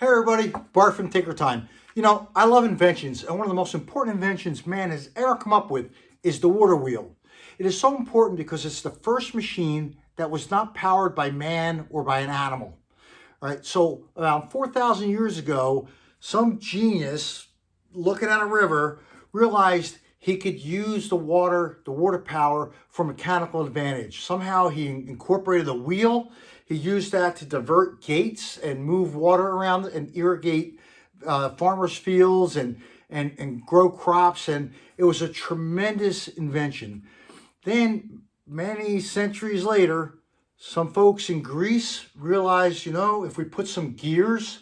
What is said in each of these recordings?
Hey everybody, Bart from Tinker Time. You know, I love inventions, and one of the most important inventions man has ever come up with is the water wheel. It is so important because it's the first machine that was not powered by man or by an animal. All right, so about 4,000 years ago, some genius looking at a river realized he could use the water power for mechanical advantage. Somehow he incorporated a wheel. He used that to divert gates and move water around and irrigate farmers' fields and grow crops. And it was a tremendous invention. Then, many centuries later, some folks in Greece realized, you know, if we put some gears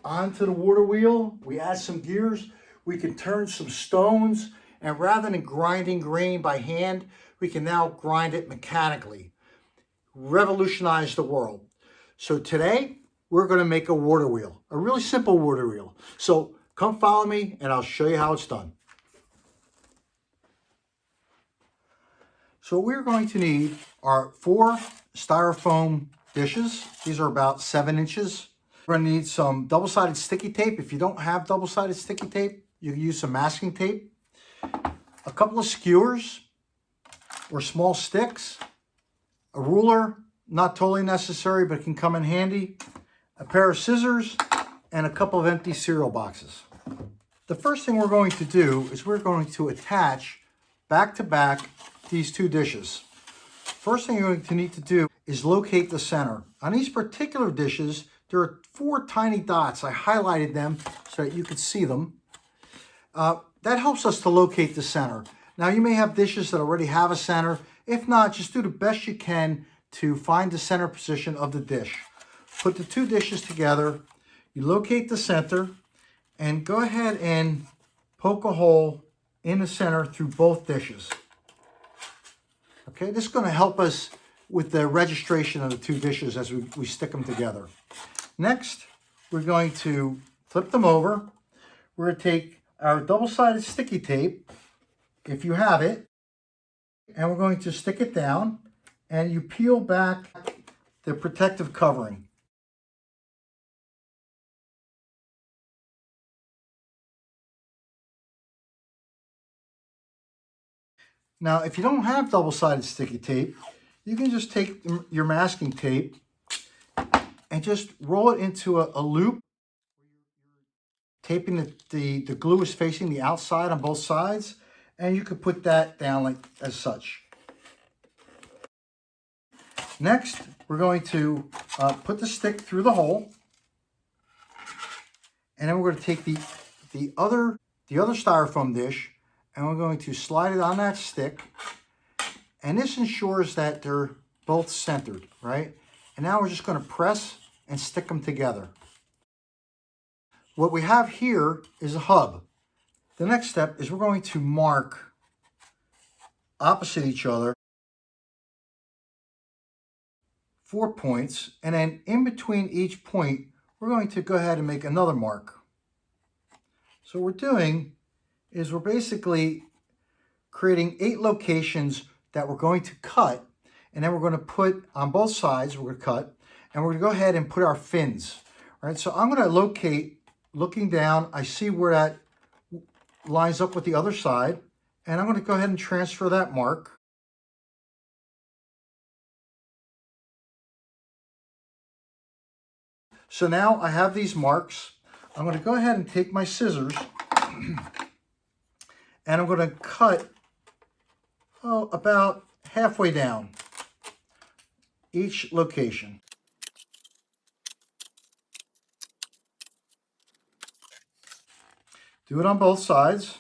onto the water wheel, we add some gears, we can turn some stones, and rather than grinding grain by hand, we can now grind it mechanically. Revolutionize the world. So today, we're going to make a water wheel, a really simple water wheel. So come follow me and I'll show you how it's done. So what we're going to need are 4 styrofoam dishes. These are about 7 inches. We're going to need some double-sided sticky tape. If you don't have double-sided sticky tape, you can use some masking tape. A couple of skewers or small sticks. A ruler, not totally necessary, but it can come in handy. A pair of scissors and a couple of empty cereal boxes. The first thing we're going to do is we're going to attach back to back these 2 dishes. First thing you're going to need to do is locate the center. On these particular dishes, there are 4 tiny dots. I highlighted them so that you could see them. That helps us to locate the center. Now you may have dishes that already have a center. If not, just do the best you can to find the center position of the dish. Put the 2 dishes together, you locate the center, and go ahead and poke a hole in the center through both dishes. Okay, this is going to help us with the registration of the 2 dishes as we stick them together. Next, we're going to flip them over. We're going to take our double-sided sticky tape, if you have it, and we're going to stick it down, and you peel back the protective covering. Now, if you don't have double-sided sticky tape, you can just take your masking tape and just roll it into a loop. Taping the glue is facing the outside on both sides, and you could put that down like as such. Next, we're going to put the stick through the hole, and then we're going to take the other styrofoam dish, and we're going to slide it on that stick, and this ensures that they're both centered, right? And now we're just going to press and stick them together. What we have here is a hub. The next step is we're going to mark opposite each other 4 points, and then in between each point, we're going to go ahead and make another mark. So what we're doing is we're basically creating 8 locations that we're going to cut, and then we're going to put on both sides, we're going to cut, and we're going to go ahead and put our fins. All right, so I'm going to locate, looking down, I see where that lines up with the other side, and I'm going to go ahead and transfer that mark. So now I have these marks. I'm going to go ahead and take my scissors and I'm going to cut about halfway down each location. Do it on both sides.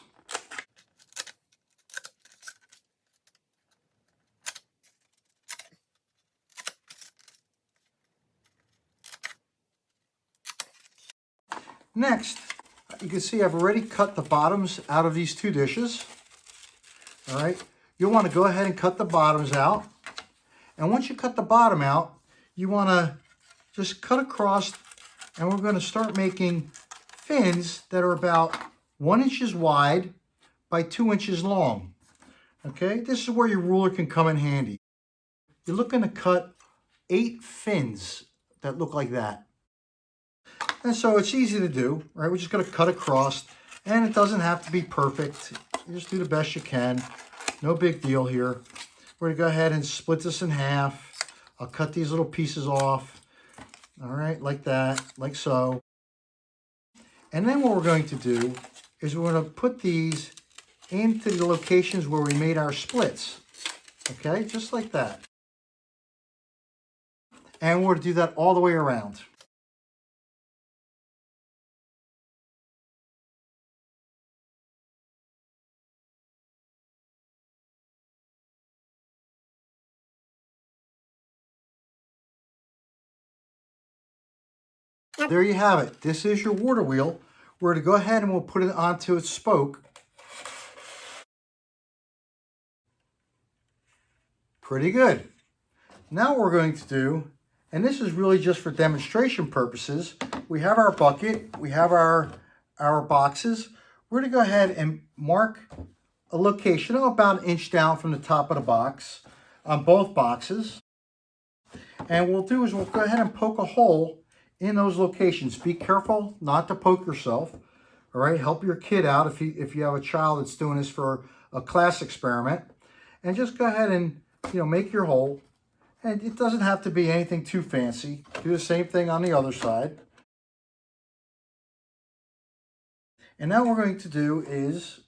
Next, you can see I've already cut the bottoms out of these 2 dishes. All right, you'll want to go ahead and cut the bottoms out. And once you cut the bottom out, you want to just cut across, and we're going to start making fins that are about 1 inch wide by 2 inches long. Okay, this is where your ruler can come in handy. You're looking to cut 8 fins that look like that. And so it's easy to do, right? We're just going to cut across, and it doesn't have to be perfect. You just do the best you can. No big deal here. We're going to go ahead and split this in half. I'll cut these little pieces off. All right, like that, like so. And then what we're going to do is we're going to put these into the locations where we made our splits. Okay, just like that. And we're going to do that all the way around. There you have it. This is your water wheel. We're going to go ahead and we'll put it onto its spoke. Pretty good. Now what we're going to do, and this is really just for demonstration purposes, we have our bucket, we have our boxes. We're going to go ahead and mark a location about an inch down from the top of the box on both boxes. And what we'll do is we'll go ahead and poke a hole in those locations. Be careful not to poke yourself. All right, help your kid out if you have a child that's doing this for a class experiment. And just go ahead and make your hole. And it doesn't have to be anything too fancy. Do the same thing on the other side. And now what we're going to do is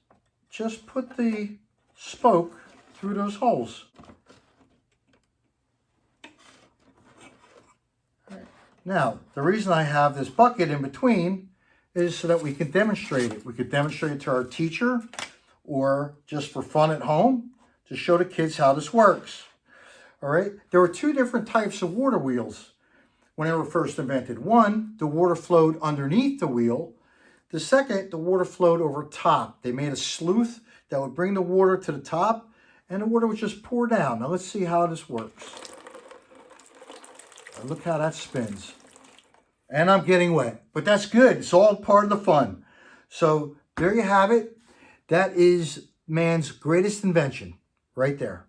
just put the spoke through those holes. Now, the reason I have this bucket in between is so that we can demonstrate it. We could demonstrate it to our teacher or just for fun at home to show the kids how this works. All right, there were two different types of water wheels when they were first invented. One, the water flowed underneath the wheel. The second, the water flowed over top. They made a sluice that would bring the water to the top, and the water would just pour down. Now let's see how this works. Look how that spins. And I'm getting wet, but that's good. It's all part of the fun. So there you have it. That is man's greatest invention right there.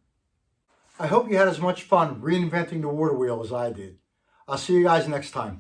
I hope you had as much fun reinventing the water wheel as I did. I'll see you guys next time.